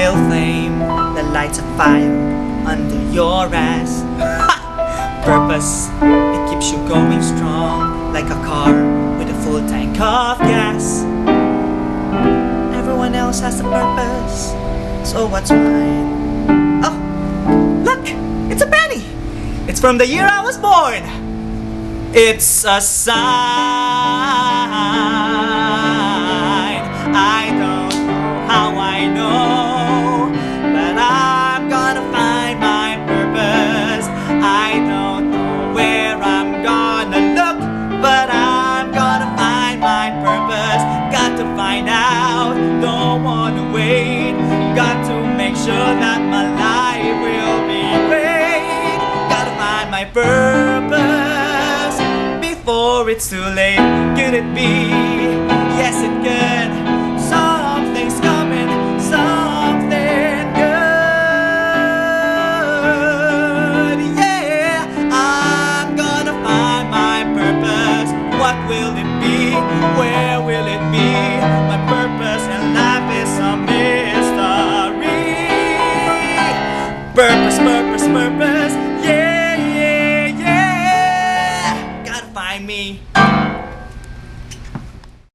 little flame that lights a fire under your ass. Purpose, it keeps you going strong, like a car with a full tank of gas. Everyone else has a purpose, so what's mine? Oh, look, it's a penny. It's from the year I was born. It's a sign. I don't know how I know, but I'm gonna find my purpose. I don't know where I'm gonna look, but I'm gonna find my purpose. Got to find out, don't wanna wait. Got to make sure that my life will be great. Gotta find my purpose before it's too late. Could it be? Yes, it could. Something's coming, something good. Yeah, I'm gonna find my purpose. What will it be? Where will it be? My purpose in life is a mystery. Purpose, purpose, purpose. Yeah, yeah, yeah. Gotta find me.